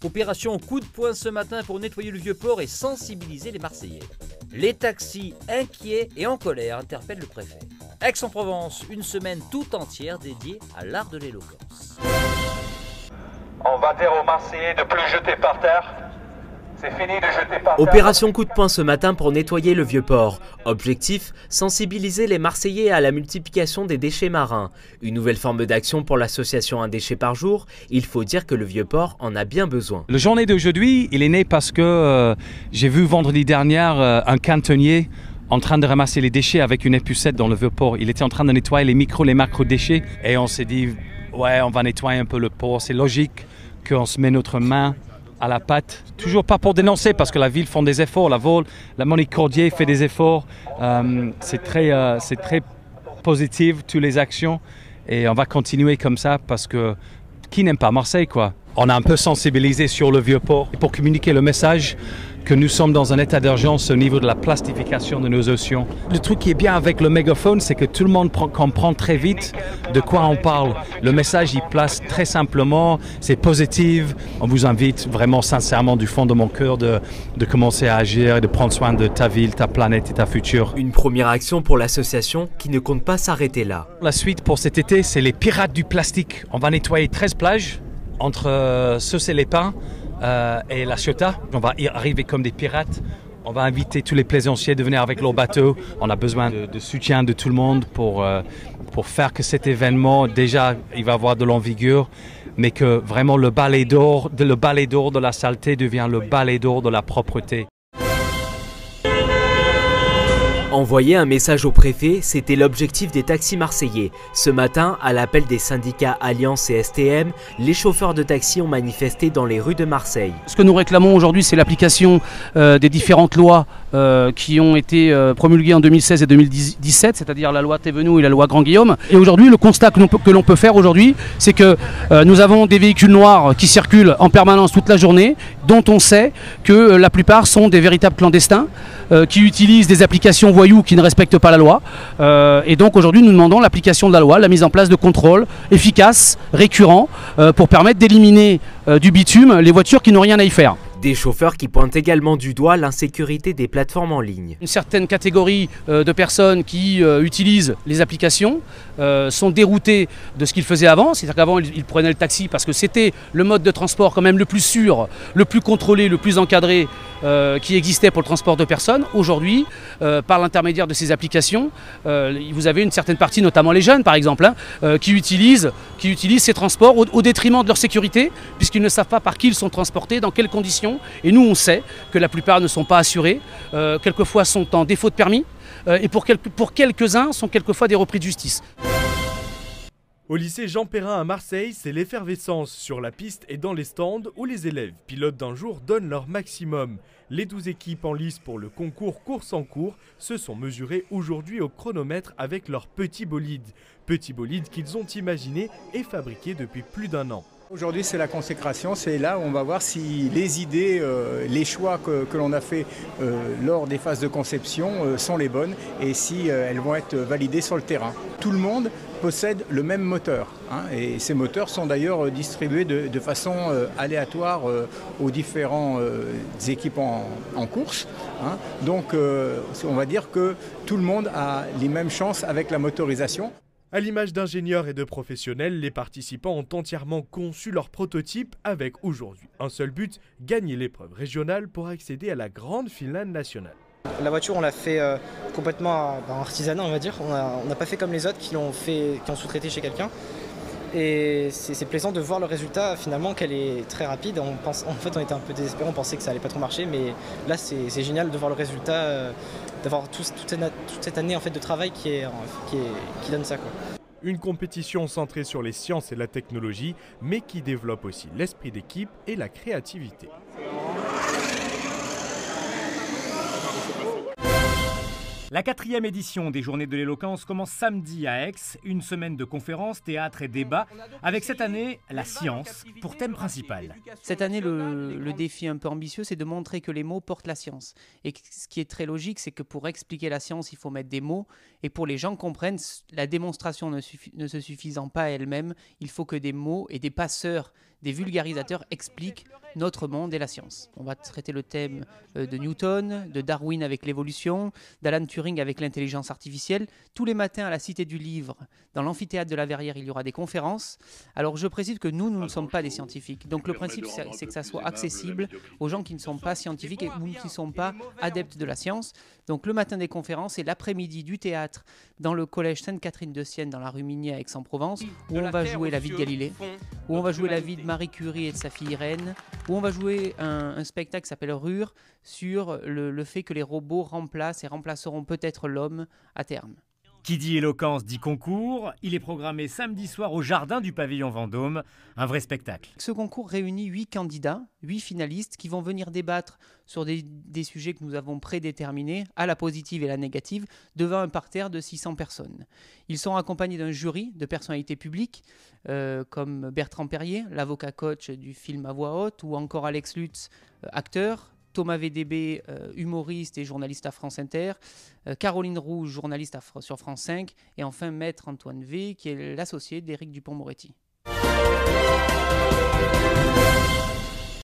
Opération coup de poing ce matin pour nettoyer le Vieux-Port et sensibiliser les Marseillais. Les taxis inquiets et en colère interpellent le préfet. Aix-en-Provence, une semaine tout entière dédiée à l'art de l'éloquence. On va dire aux Marseillais de plus jeter par terre. C'est fini de jeter par terre. Opération coup de poing ce matin pour nettoyer le Vieux-Port. Objectif, sensibiliser les Marseillais à la multiplication des déchets marins. Une nouvelle forme d'action pour l'association Un déchet par jour. Il faut dire que le Vieux-Port en a bien besoin. La journée d'aujourd'hui, il est né parce que j'ai vu vendredi dernier un cantonnier en train de ramasser les déchets avec une épucette dans le Vieux-Port. Il était en train de nettoyer les macro-déchets et on s'est dit, ouais, on va nettoyer un peu le port. C'est logique qu'on se met notre main à la pâte. Toujours pas pour dénoncer parce que la ville font des efforts, la Monique Cordier fait des efforts. C'est très positif, toutes les actions. Et on va continuer comme ça parce que qui n'aime pas Marseille, quoi. On a un peu sensibilisé sur le Vieux-Port pour communiquer le message que nous sommes dans un état d'urgence au niveau de la plastification de nos océans. Le truc qui est bien avec le mégaphone, c'est que tout le monde comprend très vite de quoi on parle. Le message, il place très simplement, c'est positif. On vous invite vraiment sincèrement du fond de mon cœur de commencer à agir et de prendre soin de ta ville, ta planète et ta future. Une première action pour l'association qui ne compte pas s'arrêter là. La suite pour cet été, c'est les pirates du plastique. On va nettoyer 13 plages entre Ceux-et-les-Pins et la Ciotat. On va y arriver comme des pirates. On va inviter tous les plaisanciers de venir avec leur bateau. On a besoin de soutien de tout le monde pour faire que cet événement, déjà, il va avoir de l'envergure, mais que vraiment le balai d'or de la saleté devient le balai d'or de la propreté. Envoyer un message au préfet, c'était l'objectif des taxis marseillais. Ce matin, à l'appel des syndicats Alliance et STM, les chauffeurs de taxi ont manifesté dans les rues de Marseille. Ce que nous réclamons aujourd'hui, c'est l'application des différentes lois qui ont été promulguées en 2016 et 2017, c'est-à-dire la loi Thévenoud et la loi Grand-Guillaume. Et aujourd'hui, le constat que l'on peut faire aujourd'hui, c'est que nous avons des véhicules noirs qui circulent en permanence toute la journée, dont on sait que la plupart sont des véritables clandestins, qui utilisent des applications voyous qui ne respectent pas la loi. Et donc aujourd'hui, nous demandons l'application de la loi, la mise en place de contrôles efficaces, récurrents, pour permettre d'éliminer du bitume les voitures qui n'ont rien à y faire. Des chauffeurs qui pointent également du doigt l'insécurité des plateformes en ligne. Une certaine catégorie de personnes qui utilisent les applications sont déroutées de ce qu'ils faisaient avant. C'est-à-dire qu'avant, ils prenaient le taxi parce que c'était le mode de transport quand même le plus sûr, le plus contrôlé, le plus encadré qui existait pour le transport de personnes. Aujourd'hui, par l'intermédiaire de ces applications, vous avez une certaine partie, notamment les jeunes par exemple, qui utilisent ces transports au détriment de leur sécurité, puisqu'ils ne savent pas par qui ils sont transportés, dans quelles conditions. Et nous, on sait que la plupart ne sont pas assurés, quelquefois sont en défaut de permis, et pour quelques-uns sont quelquefois des repris de justice. Au lycée Jean Perrin à Marseille, c'est l'effervescence sur la piste et dans les stands où les élèves pilotes d'un jour donnent leur maximum. Les 12 équipes en lice pour le concours course en cours se sont mesurées aujourd'hui au chronomètre avec leurs petits bolides. Petits bolides qu'ils ont imaginés et fabriqués depuis plus d'1 an. Aujourd'hui, c'est la consécration, c'est là où on va voir si les idées, les choix que l'on a fait lors des phases de conception sont les bonnes et si elles vont être validées sur le terrain. Tout le monde possède le même moteur, hein, et ces moteurs sont d'ailleurs distribués de façon aléatoire aux différentes équipes en course. Hein. Donc on va dire que tout le monde a les mêmes chances avec la motorisation. À l'image d'ingénieurs et de professionnels, les participants ont entièrement conçu leur prototype avec aujourd'hui un seul but, gagner l'épreuve régionale pour accéder à la grande finale nationale. La voiture, on l'a fait complètement en artisanat, on va dire. On n'a pas fait comme les autres qui ont sous-traité chez quelqu'un. Et c'est plaisant de voir le résultat, finalement, qu'elle est très rapide. En fait, on était un peu désespérés, on pensait que ça allait pas trop marcher, mais là, c'est génial de voir le résultat, d'avoir toute cette année en fait, de travail qui donne ça, quoi. Une compétition centrée sur les sciences et la technologie, mais qui développe aussi l'esprit d'équipe et la créativité. La 4e édition des Journées de l'éloquence commence samedi à Aix, une semaine de conférences, théâtre et débats, avec cette année la science pour thème principal. Cette année, le défi un peu ambitieux, c'est de montrer que les mots portent la science. Et ce qui est très logique, c'est que pour expliquer la science, il faut mettre des mots. Et pour les gens comprennent, la démonstration ne se suffisant pas à elle-même, il faut que des mots et des passeurs, des vulgarisateurs expliquent notre monde et la science. On va traiter le thème de Newton, de Darwin avec l'évolution, d'Alan Turing avec l'intelligence artificielle. Tous les matins à la Cité du Livre, dans l'amphithéâtre de la Verrière, il y aura des conférences. Alors je précise que nous ne sommes pas des scientifiques. Donc le principe, c'est que ça soit accessible aux gens qui ne sont pas scientifiques et qui ne sont pas adeptes de la science. Donc le matin des conférences et l'après-midi du théâtre dans le collège Sainte-Catherine de Sienne, dans la rue Minier à Aix-en-Provence, où on va jouer la vie de Galilée, où on va jouer la vie de Marie Curie et de sa fille Irène, où on va jouer un spectacle qui s'appelle Rure sur le fait que les robots remplacent et remplaceront peut-être l'homme à terme. Qui dit éloquence dit concours. Il est programmé samedi soir au jardin du pavillon Vendôme. Un vrai spectacle. Ce concours réunit 8 candidats, 8 finalistes qui vont venir débattre sur des sujets que nous avons prédéterminés, à la positive et la négative, devant un parterre de 600 personnes. Ils sont accompagnés d'un jury de personnalités publiques comme Bertrand Perrier, l'avocat coach du film à voix haute, ou encore Alex Lutz, acteur, Thomas VDB, humoriste et journaliste à France Inter, Caroline Rouge, journaliste sur France 5, et enfin Maître Antoine V, qui est l'associé d'Éric Dupond-Moretti.